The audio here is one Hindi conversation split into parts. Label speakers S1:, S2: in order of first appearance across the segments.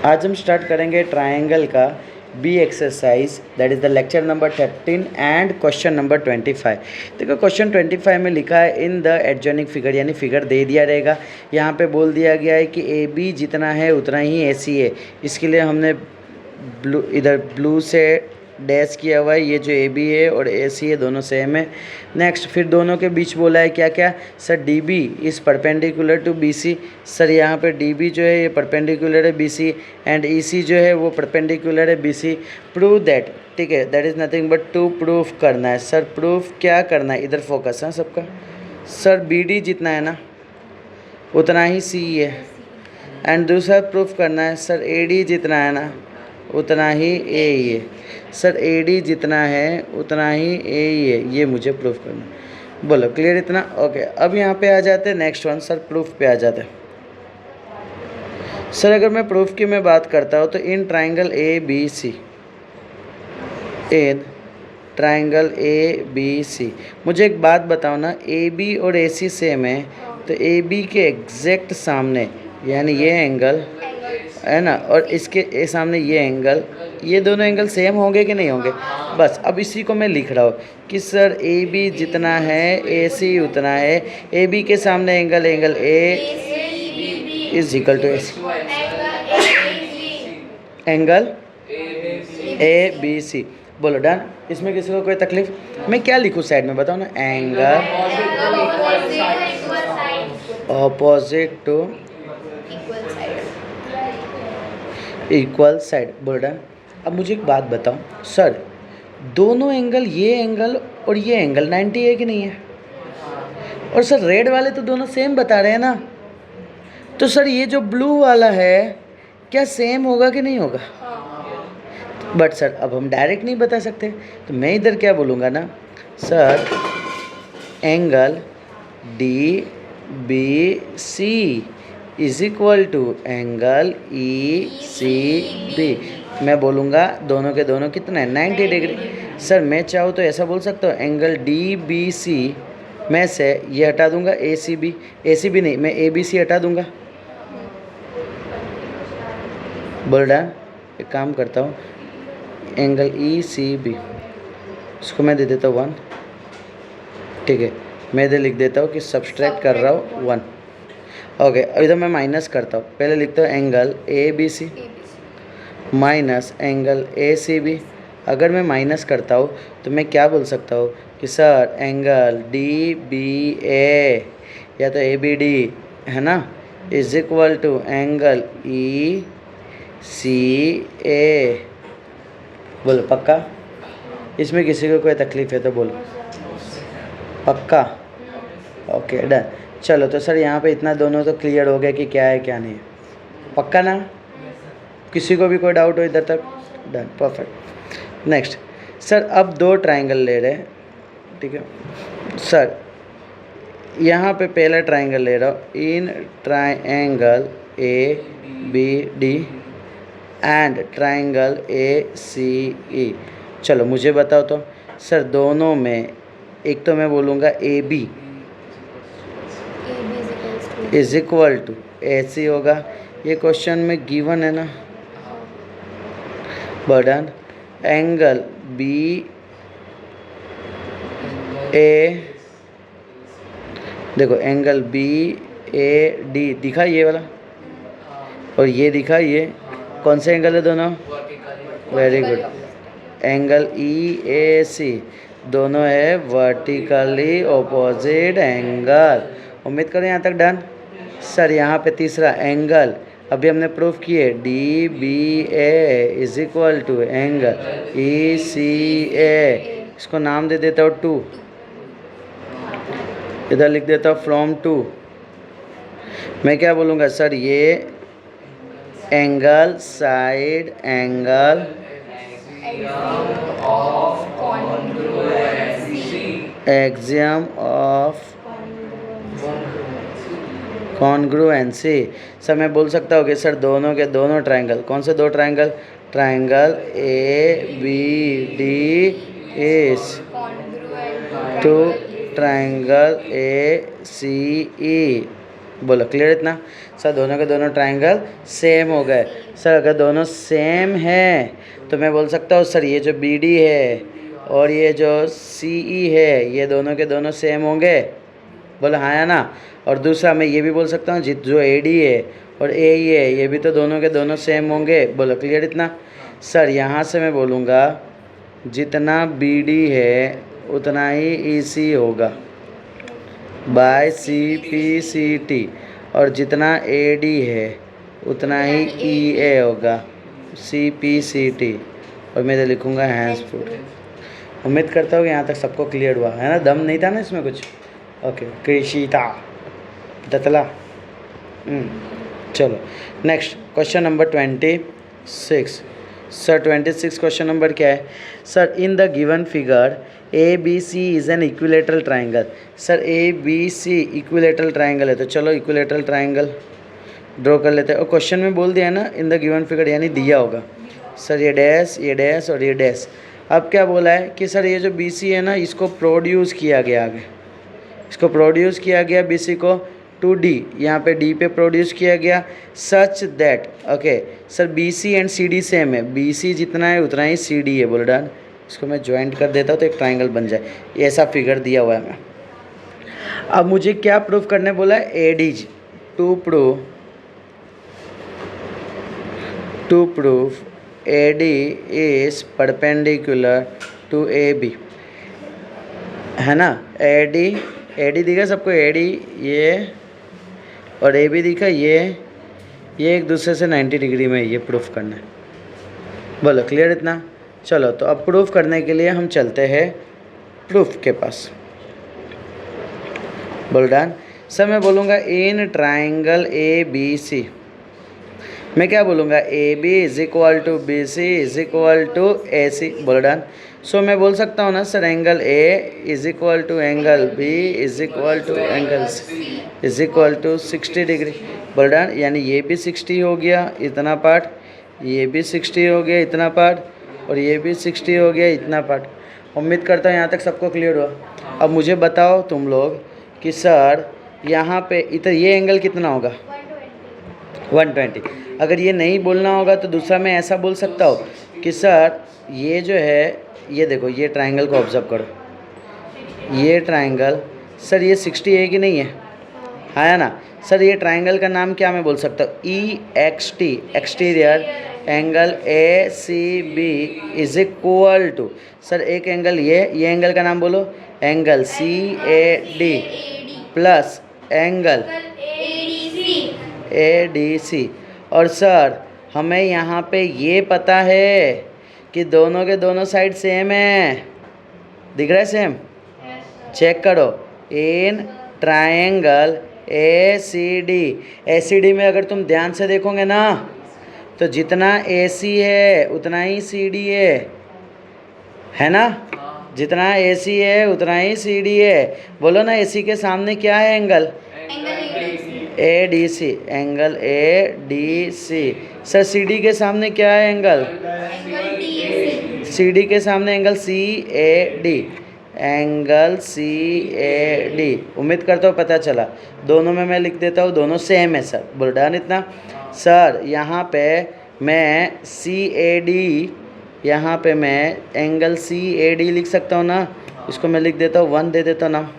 S1: आज हम स्टार्ट करेंगे ट्रायंगल का B exercise, that is the lecture number 13 and question number 25। देखो क्वेश्चन 25 में लिखा है इन द एडजॉइनिंग फिगर, यानी फिगर दे दिया रहेगा। यहाँ पे बोल दिया गया है कि ए बी जितना है उतना ही ए सी है। इसके लिए हमने इधर ब्लू से डैश किया हुआ है। ये जो ए बी है और ए सी है दोनों सेम है। नेक्स्ट फिर दोनों के बीच बोला है क्या क्या, sir D B is perpendicular to B C. Sir यहाँ पे डी बी जो है ये परपेंडिकुलर है बी सी, एंड ई सी जो है वो परपेंडिकुलर है बी सी। प्रूव दैट, ठीक है, that is nothing but to proof करना है। सर प्रूफ क्या करना है, इधर फोकस है सबका। सर बी डी जितना है ना उतना ही सी है, एंड दूसरा प्रूफ करना है सर ए डी जितना है ना उतना ही ए ही है। सर ए डी जितना है उतना ही ए ही है, ये मुझे प्रूफ करना है। बोलो क्लियर इतना? ओके, अब यहाँ पे आ जाते हैं नेक्स्ट वन, सर प्रूफ पे आ जाते हैं। सर अगर मैं प्रूफ की मैं बात करता हूँ तो in triangle A B C, in triangle A B C, मुझे एक बात बताओ ना, ए बी और ए सी सेम है तो ए बी के एग्जैक्ट सामने यानी ये एंगल है ना, और इसके सामने ये एंगल, ये दोनों एंगल सेम होंगे कि नहीं होंगे? बस अब इसी को मैं लिख रहा हूँ कि सर ए बी जितना है ए सी उतना है। ए बी के सामने angle A is equal to A C, angle A B C. बोलो डन। इसमें किसी को कोई तकलीफ? मैं क्या लिखूँ साइड में बताओ ना, angle opposite to equal side. बोलो डन। अब मुझे एक बात बताओ, सर दोनों एंगल, ये एंगल और ये एंगल 90 है कि नहीं है? और सर रेड वाले तो दोनों सेम बता रहे हैं ना, तो सर ये जो ब्लू वाला है क्या सेम होगा कि नहीं होगा? बट सर अब हम डायरेक्ट नहीं बता सकते, तो मैं इधर क्या बोलूँगा ना, sir angle D B C is equal to angle E C B. मैं बोलूँगा दोनों के दोनों कितना है, 90 डिग्री। सर मैं चाहूँ तो ऐसा बोल सकता हूँ, एंगल डी बी सी में से ये हटा दूँगा ए सी बी नहीं, मैं ए बी सी हटा दूँगा। बोल रहा, एक काम करता हूँ, एंगल ई सी बी इसको मैं दे देता हूँ 1, ठीक है। मैं इधर लिख देता हूँ कि सब्सट्रैक्ट कर रहा हूँ 1। ओके, अब इधर मैं माइनस करता हूँ, पहले लिखता हूँ angle A B C minus angle A C B. अगर मैं माइनस करता हूँ तो मैं क्या बोल सकता हूँ कि sir angle D B A या तो ए बी डी है ना is equal to angle E C A. बोलो पक्का? इसमें किसी को कोई तकलीफ है तो बोलो पक्का? Okay done. चलो तो सर यहाँ पे इतना दोनों तो क्लियर हो गया कि क्या है क्या नहीं है, पक्का ना? किसी को भी कोई डाउट हो इधर तक? Done, perfect. नेक्स्ट सर अब दो ट्राइंगल ले रहे हैं, ठीक है। सर यहाँ पे पहला ट्राइंगल ले रहा हूँ, in triangle A B D and triangle A C E. चलो मुझे बताओ तो सर दोनों में, एक तो मैं बोलूँगा A B is equal to A C होगा, ये क्वेश्चन में गिवन है ना। बर्डन एंगल बी ए, देखो एंगल बी ए डी दिखा ये वाला, और ये दिखा ये, कौन से एंगल है दोनों? Very good. एंगल ई ए सी दोनों है वर्टिकली ऑपोजिट एंगल। उम्मीद करें यहाँ तक डन। सर यहाँ पे तीसरा एंगल अभी हमने प्रूफ किए, D B A is equal to angle E C A, इसको नाम दे देता हूँ 2, इधर लिख देता हूँ फ्रॉम 2। मैं क्या बोलूँगा सर, ये angle side angle axiom of congruency. Sir मैं बोल सकता हूँ कि सर दोनों के दोनों ट्राइंगल, कौन से दो triangle? Triangle A B D is to triangle A C E. बोलो क्लियर इतना? सर दोनों के दोनों ट्राइंगल सेम हो गए। सर अगर दोनों सेम हैं तो मैं बोल सकता हूँ सर ये जो बी डी है और ये जो सी ई है ये दोनों के दोनों सेम होंगे। बोला हाँ या ना। और दूसरा मैं ये भी बोल सकता हूँ जो ए डी है और ए ई है ये भी तो दोनों के दोनों सेम होंगे। बोलो क्लियर इतना। सर यहाँ से मैं बोलूँगा जितना बी डी है उतना ही ई सी होगा by C P C T, और जितना ए डी है उतना ही ई ए होगा सी पी सी टी, और मैं लिखूँगा हैंड्स फ्रूट। उम्मीद करता हूँ कि यहाँ तक सबको क्लियर हुआ है ना। दम नहीं था ना इसमें कुछ। ओके कृषिता दतला। चलो next question number 26। Sir 26 question number क्या है? Sir in the given figure A B C is an equilateral triangle. Sir A B C equilateral triangle है तो चलो इक्विलेटरल ट्राइंगल ड्रॉ कर लेते हैं। और क्वेश्चन में बोल दिया है ना इन द गिवन फिगर, यानी दिया होगा सर ये डैश और ये डैश। अब क्या बोला है कि सर ये जो बी सी है ना इसको प्रोड्यूस किया गया आगे, इसको प्रोड्यूस किया गया बी सी को टू डी, यहाँ पे डी पे प्रोड्यूस किया गया such that. Okay sir B C and C D same है, बी सी जितना है उतना ही सी डी है। बोल डन। इसको मैं ज्वाइंट कर देता हूँ तो एक ट्राइंगल बन जाए। ये ऐसा फिगर दिया हुआ है मैं। अब मुझे क्या प्रूफ करने बोला है? A D to proof A D is perpendicular to A B, है ना। ए डी दिखा सबको, ए डी ये और ए बी दिखा ये एक दूसरे से 90 डिग्री में, ये प्रूफ करना है। बोलो क्लियर इतना। चलो तो अब प्रूफ करने के लिए हम चलते हैं प्रूफ के पास। बोल डन। सर मैं बोलूँगा इन ट्राइंगल ए बी सी, मैं क्या बोलूँगा A B is equal to B C is equal to A C. बोल डन। सो मैं बोल सकता हूँ ना sir angle A is equal to angle B is equal to angle C is equal to 60 degree. बोल डन। यानी ये भी 60 हो गया इतना पार्ट, ये भी 60 हो गया इतना पार्ट, और ये भी 60 हो गया इतना पार्ट। उम्मीद करता हूँ यहाँ तक सबको क्लियर हुआ। अब मुझे बताओ तुम लोग कि सर यहाँ पे इधर ये एंगल कितना होगा? 120। अगर ये नहीं बोलना होगा तो दूसरा मैं ऐसा बोल सकता हूँ कि सर ये जो है ये देखो ये ट्राइंगल को ऑब्जर्व करो, ये ट्राइंगल सर ये 60 है कि नहीं है? हाँ है ना। सर ये ट्राइंगल का नाम क्या मैं बोल सकता हूँ? E X T, exterior angle A C B is equal to sir एक एंगल ये एंगल का नाम बोलो angle C A D plus angle A D C. और सर हमें यहाँ पे ये पता है कि दोनों के दोनों साइड सेम है, दिख रहा है सेम? चेक करो इन ट्राइंगल ए सी डी में अगर तुम ध्यान से देखोगे ना तो जितना ए सी है उतना ही सी डी है ना। जितना ए सी है उतना ही सी डी है। बोलो ना ए सी के सामने क्या है? Angle A D C, angle A D C. Sir C D के सामने क्या है? एंगल सी डी के सामने angle C A D, angle C A D. उम्मीद करता हूँ पता चला। दोनों में मैं लिख देता हूँ दोनों सेम है सर। बोल डन इतना। सर यहाँ पे मैं सी ए डी, यहाँ पे मैं एंगल सी ए डी लिख सकता हूँ ना। इसको मैं लिख देता हूँ 1 दे देता हूँ ना,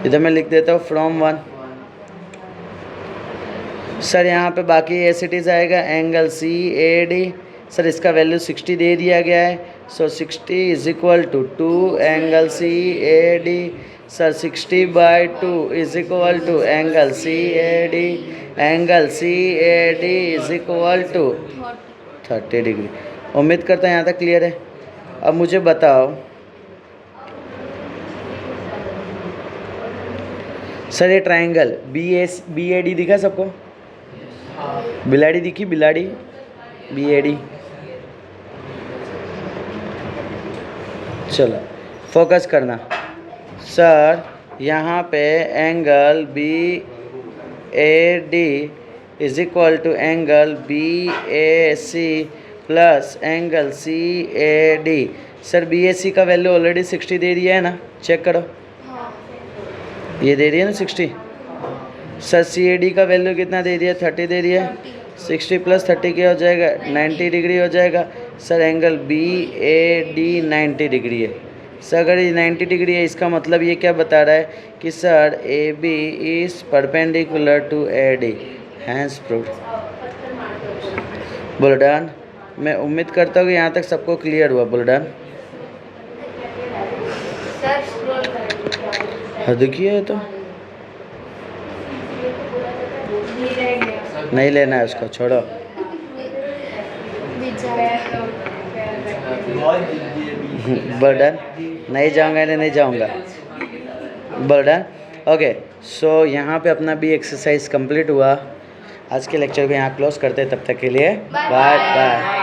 S1: इधर मैं लिख देता हूँ फ्रॉम 1। सर यहाँ पे बाकी एस इट इज़ आएगा angle C A D. Sir इसका वैल्यू 60 दे दिया गया है, so 60 is equal to 2 angle C A D. Sir 60/2 is equal to angle C A D, angle C A D is equal to 30 degree. उम्मीद करता हूँ यहाँ तक क्लियर है। अब मुझे बताओ सर ये ट्राइंगल बी ए डी दिखा सबको? बिलाड़ी दिखी? बिलाड़ी बी ए डी। चलो फोकस करना। सर यहाँ पे angle B A D is equal to angle B A C plus angle C A D. Sir B A C का वैल्यू ऑलरेडी 60 दे दिया है ना, चेक करो। ये दे रही है ना 60। सर CAD का वैल्यू कितना दे दिया? 30 दे दिया। 60 प्लस 30 क्या हो जाएगा? 90 डिग्री हो जाएगा। सर एंगल BAD 90 डिग्री है। सर अगर ये 90 डिग्री है, इसका मतलब ये क्या बता रहा है कि sir AB is perpendicular to AD, hence proved. बोलो डन। मैं उम्मीद करता हूँ कि यहाँ तक सबको क्लियर हुआ। बोलो डन। हद की है तो नहीं लेना है उसको, छोड़ो। बोलो डन। नहीं जाऊँगा नहीं जाऊँगा। बोलो डन। ओके, सो यहाँ पे अपना भी एक्सरसाइज कंप्लीट हुआ। आज के लेक्चर को यहाँ क्लोज करते हैं। तब तक के लिए बाय बाय।